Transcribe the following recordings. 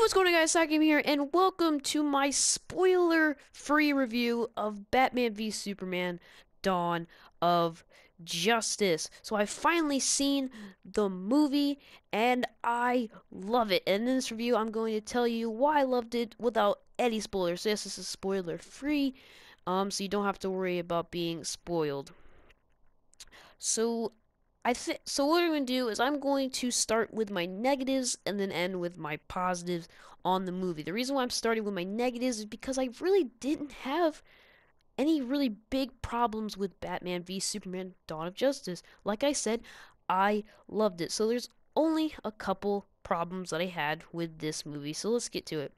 What's going on, guys? Sakim here, and welcome to my spoiler-free review of Batman v Superman: Dawn of Justice. So I've finally seen the movie, and I love it. And in this review, I'm going to tell you why I loved it without any spoilers. So yes, this is spoiler-free, so you don't have to worry about being spoiled. So so what I'm going to do is I'm going to start with my negatives and then end with my positives on the movie. The reason why I'm starting with my negatives is because I really didn't have any really big problems with Batman v Superman: Dawn of Justice. Like I said, I loved it. So there's only a couple problems that I had with this movie. So let's get to it.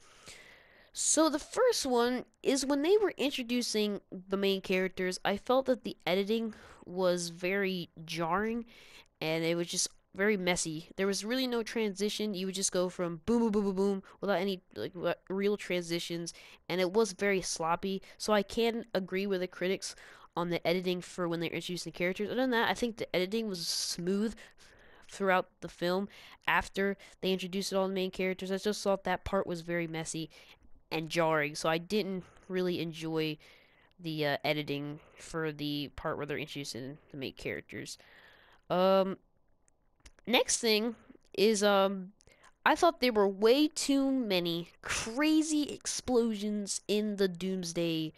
So the first one is when they were introducing the main characters, I felt that the editing was very jarring and it was just very messy. There was really no transition. You would just go from boom, boom, boom, boom, boom without any real transitions, and it was very sloppy. So I can agree with the critics on the editing for when they're introducing the characters. Other than that, I think the editing was smooth throughout the film after they introduced all the main characters. I just thought that part was very messy and jarring, so I didn't really enjoy the editing for the part where they're introducing the main characters. Um, Next thing is I thought there were way too many crazy explosions in the Doomsday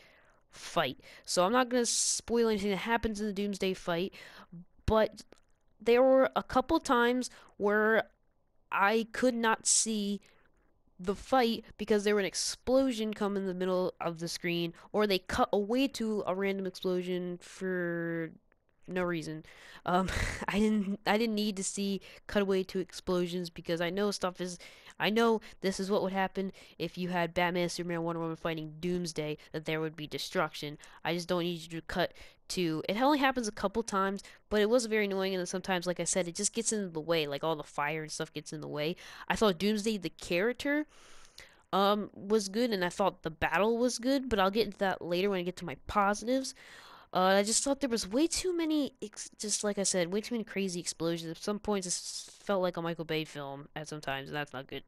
fight. So I'm not gonna spoil anything that happens in the Doomsday fight, but there were a couple times where I could not see the fight because there was an explosion come in the middle of the screen, or they cut away to a random explosion for no reason. Um, I didn't need to see cutaway to explosions because I know this is what would happen if you had Batman, Superman, Wonder Woman fighting Doomsday, that there would be destruction. I just don't need you to cut to. It only happens a couple times, but it was very annoying, and then sometimes, like I said, it just gets in the way. Like all the fire and stuff gets in the way. I thought Doomsday, the character, was good, and I thought the battle was good, but I'll get into that later when I get to my positives. I just thought there was way too many, just like I said, way too many crazy explosions. At some points, it felt like a Michael Bay film at some times, and that's not good.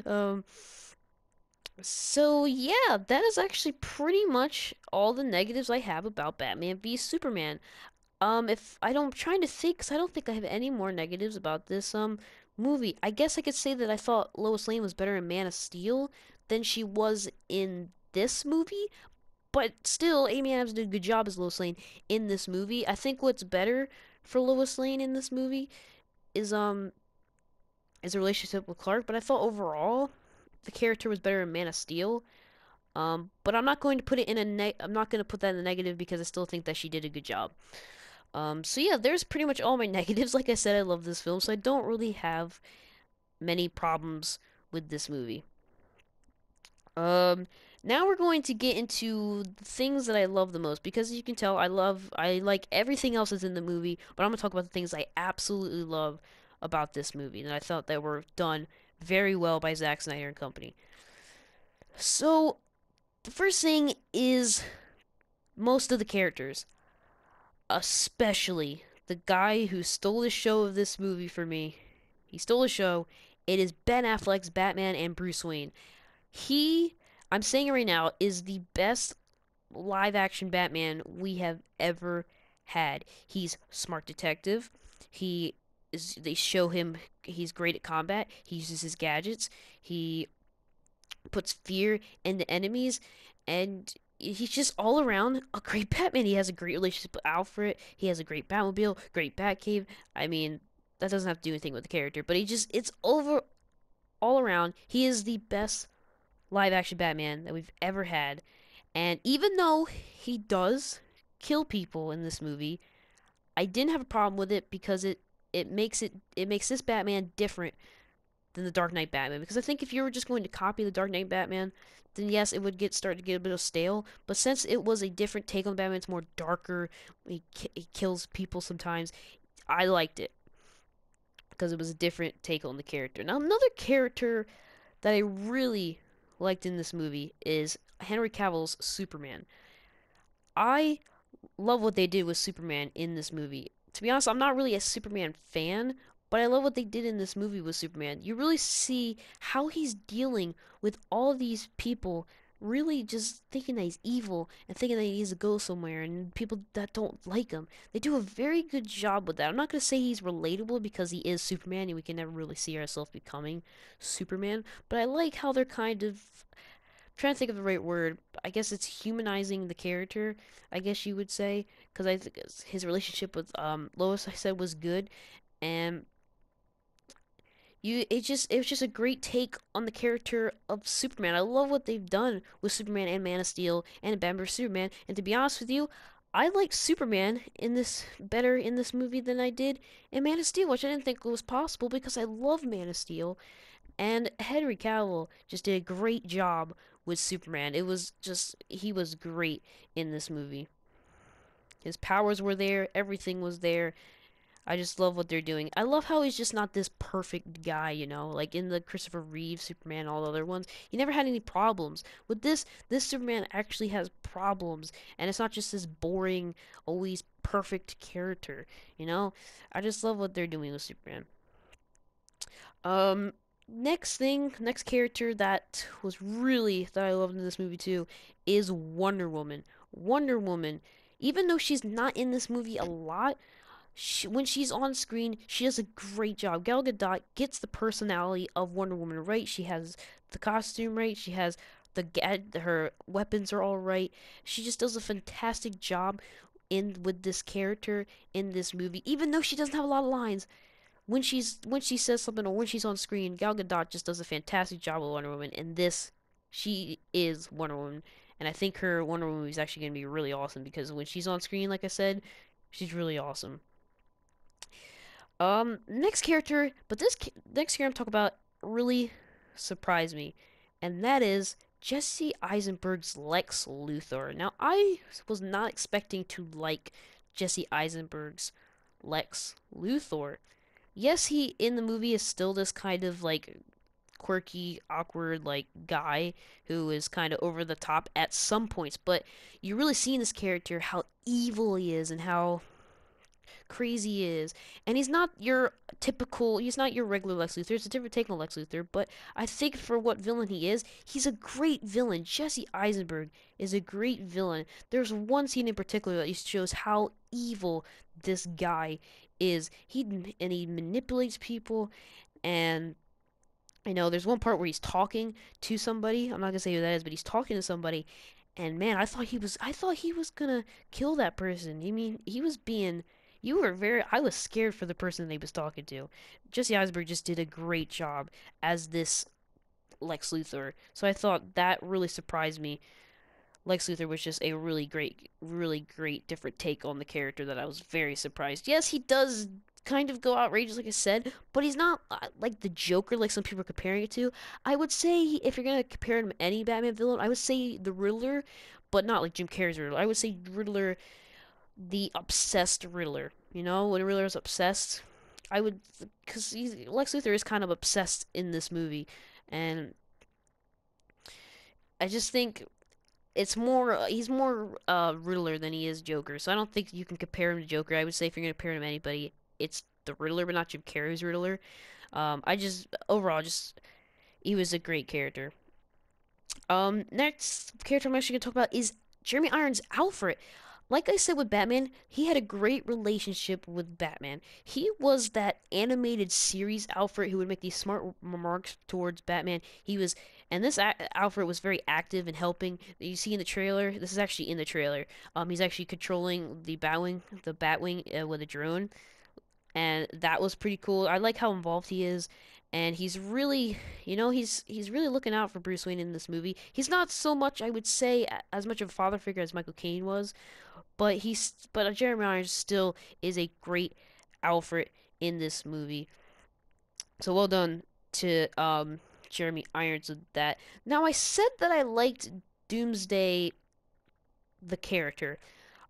um, so yeah, that is actually pretty much all the negatives I have about Batman v Superman. If I don't, I'm trying to think, 'cause I don't think I have any more negatives about this movie. I guess I could say that I thought Lois Lane was better in Man of Steel than she was in this movie, but still, Amy Adams did a good job as Lois Lane in this movie. I think what's better for Lois Lane in this movie is is a relationship with Clark. But I thought overall the character was better in Man of Steel. But I'm not going to put it in I'm not going to put that in the negative because I still think that she did a good job. So yeah, there's pretty much all my negatives. Like I said, I love this film, so I don't really have many problems with this movie. Um, Now we're going to get into the things that I love the most because as you can tell, I like everything else that's in the movie, but I'm gonna talk about the things I absolutely love about this movie, and I thought that were done very well by Zack Snyder and company. So the first thing is most of the characters, especially the guy who stole the show of this movie for me. He stole the show. It is Ben Affleck's Batman and Bruce Wayne. He, I'm saying it right now, is the best live action Batman we have ever had. He's smart detective. They show him he's great at combat. He uses his gadgets. He puts fear into enemies, and he's just all around a great Batman. He has a great relationship with Alfred. He has a great Batmobile, great Batcave. I mean, that doesn't have to do anything with the character, but it's over all around. He is the best live action Batman that we've ever had. And even though he does kill people in this movie, I didn't have a problem with it because it makes this Batman different than the Dark Knight Batman. Because I think if you were just going to copy the Dark Knight Batman, then yes, it would start to get a bit of stale. But since it was a different take on Batman, it's more darker. He kills people sometimes. I liked it because it was a different take on the character. Now another character that I really liked in this movie is Henry Cavill's Superman. I love what they did with Superman in this movie. To be honest, I'm not really a Superman fan, But I love what they did in this movie with Superman. You really see how he's dealing with all these people really just thinking that he's evil and thinking that he needs to go somewhere and people that don't like him. They do a very good job with that. I'm not going to say he's relatable because he is Superman and we can never really see ourselves becoming Superman, but I like how they're kind of trying to think of the right word. I guess it's humanizing the character, I guess you would say, because I think his relationship with Lois, I said, was good, and it was just a great take on the character of Superman. I love what they've done with Superman and Man of Steel and Batman vs Superman. And to be honest with you, I like Superman in this better in this movie than I did in Man of Steel, which I didn't think was possible because I love Man of Steel. And Henry Cavill just did a great job with Superman. It was just he was great in this movie. His powers were there, everything was there. I just love what they're doing. I love how he's just not this perfect guy, you know, like in the Christopher Reeve Superman, all the other ones. He never had any problems. With this Superman actually has problems, and it's not just this boring, always perfect character, you know? I just love what they're doing with Superman. Um, next character that was really that I loved in this movie too is Wonder Woman. Wonder Woman, even though she's not in this movie a lot, when she's on screen, she does a great job. Gal Gadot gets the personality of Wonder Woman right. She has the costume right. She has her weapons are all right. She just does a fantastic job in with this character in this movie. Even though she doesn't have a lot of lines, when she says something or when she's on screen, Gal Gadot just does a fantastic job with Wonder Woman. And this, she is Wonder Woman, and I think her Wonder Woman movie is actually gonna be really awesome because when she's on screen, like I said, she's really awesome. Next character, but next character I'm talking about really surprised me, and that is Jesse Eisenberg's Lex Luthor. Now, I was not expecting to like Jesse Eisenberg's Lex Luthor. Yes, he in the movie is still this kind of like quirky, awkward like guy who is kind of over the top at some points, but you really see in this character how evil he is and how crazy he is. And he's not your regular Lex Luthor. It's a different take on Lex Luthor, but I think for what villain he is, he's a great villain. Jesse Eisenberg is a great villain. There's one scene in particular that shows how evil this guy is. He manipulates people, and I know there's one part where he's talking to somebody. I'm not gonna say who that is, but he's talking to somebody, and man, I thought he was gonna kill that person. I mean, he was being, you were very, I was scared for the person that he was talking to. Jesse Eisenberg just did a great job as this Lex Luthor, so I thought that really surprised me. Lex Luthor was just a really great different take on the character that I was very surprised. Yes, he does kind of go outrageous, like I said, but he's not like the Joker, like some people are comparing it to. I would say if you're gonna compare him to any Batman villain, I would say the Riddler, but not like Jim Carrey's Riddler. I would say Riddler, the obsessed Riddler. You know, when Riddler is obsessed, I would, because Lex Luthor is kind of obsessed in this movie, and I just think he's more Riddler than he is Joker. So I don't think you can compare him to Joker. I would say if you're gonna compare him to anybody, it's the Riddler, but not Jim Carrey's Riddler. I just overall just he was a great character. Next character I'm actually gonna talk about is Jeremy Irons' Alfred. Like I said with Batman, he had a great relationship with Batman. He was that animated series Alfred who would make these smart remarks towards Batman. And this Alfred was very active in helping. You see in the trailer, this is actually in the trailer. He's actually controlling the Batwing with a drone, and that was pretty cool. I like how involved he is, and he's really, he's really looking out for Bruce Wayne in this movie. He's not so much, I would say, as much of a father figure as Michael Caine was, but Jeremy Irons still is a great Alfred in this movie. So well done to Jeremy Irons with that. Now I said that I liked Doomsday the character.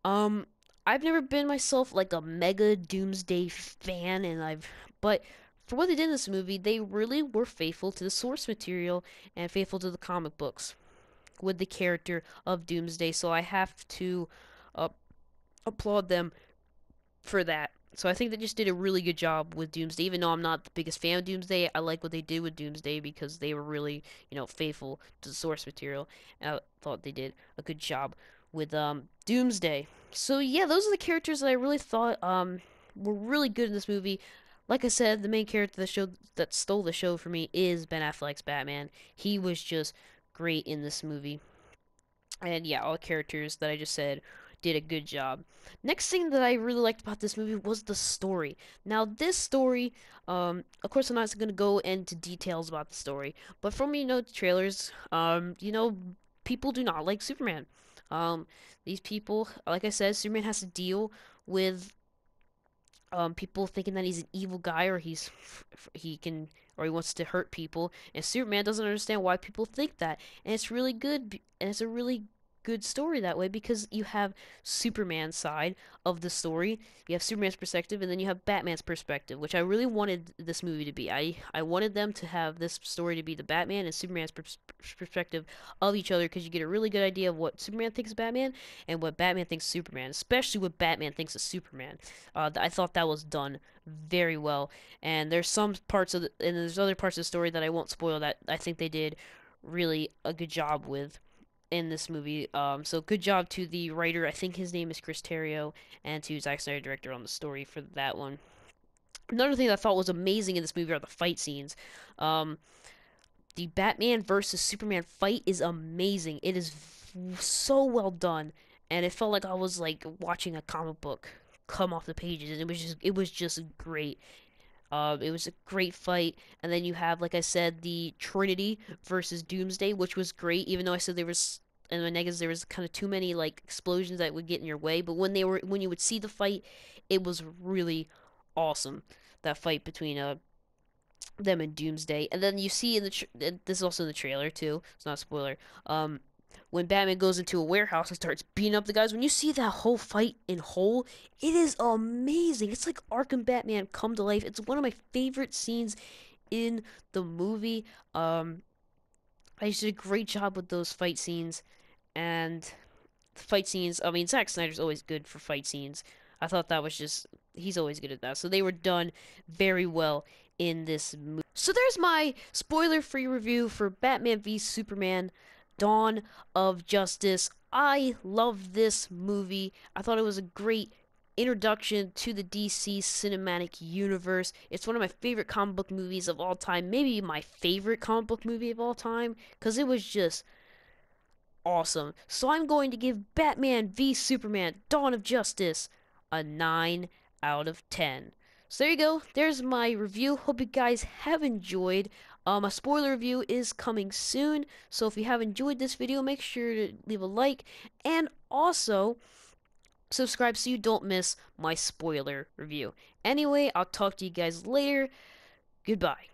Um I've never been myself like a mega Doomsday fan but for what they did in this movie, they really were faithful to the source material and faithful to the comic books with the character of Doomsday. So I have to uh, applaud them for that. So I think they just did a really good job with Doomsday. Even though I'm not the biggest fan of Doomsday, I like what they did with Doomsday because they were really, faithful to the source material. And I thought they did a good job with Doomsday. So yeah, those are the characters that I really thought were really good in this movie. Like I said, the main character that stole the show for me is Ben Affleck's Batman. He was just great in this movie. And yeah, all the characters that I just said did a good job. Next thing that I really liked about this movie was the story. Now, this story, of course, I'm not going to go into details about the story, but from the trailers, people do not like Superman. Um, these people, like I said, Superman has to deal with people thinking that he's an evil guy or he can or he wants to hurt people, and Superman doesn't understand why people think that, and it's really good, and it's a really good story that way because you have Superman's side of the story, you have Superman's perspective, and then you have Batman's perspective, which I really wanted this movie to be. I wanted them to have this story to be the Batman and Superman's perspective of each other because you get a really good idea of what Superman thinks of Batman and what Batman thinks of Superman, especially what Batman thinks of Superman. I thought that was done very well, and there's some parts and there's other parts of the story that I won't spoil that I think they did really a good job with in this movie. So good job to the writer. I think his name is Chris Terrio, and to Zack Snyder, director, on the story for that one. Another thing that I thought was amazing in this movie are the fight scenes. Um, the Batman versus Superman fight is amazing. It is so well done, and it felt like I was like watching a comic book come off the pages, and it was just great. It was a great fight, and then you have, like I said, the Trinity versus Doomsday, which was great. Even though I said there was, in the negatives, there was kind of too many like explosions that would get in your way, but when you would see the fight, it was really awesome. That fight between them and Doomsday, and then you see in this is also in the trailer too. It's not a spoiler. Um, when Batman goes into a warehouse and starts beating up the guys, when you see that whole fight in whole, it is amazing. It's like Arkham Batman come to life. It's one of my favorite scenes in the movie. I just did a great job with those fight scenes, and fight scenes. I mean, Zack Snyder's always good for fight scenes. I thought that was just he's always good at that. So they were done very well in this movie. So there's my spoiler-free review for Batman v Superman: Dawn of Justice. I love this movie. I thought it was a great introduction to the DC cinematic universe. It's one of my favorite comic book movies of all time, maybe my favorite comic book movie of all time, because it was just awesome. So I'm going to give Batman v Superman: Dawn of Justice a 9 out of 10. So there you go. There's my review. Hope you guys have enjoyed. A spoiler review is coming soon. So if you have enjoyed this video, make sure to leave a like and also subscribe so you don't miss my spoiler review. Anyway, I'll talk to you guys later. Goodbye.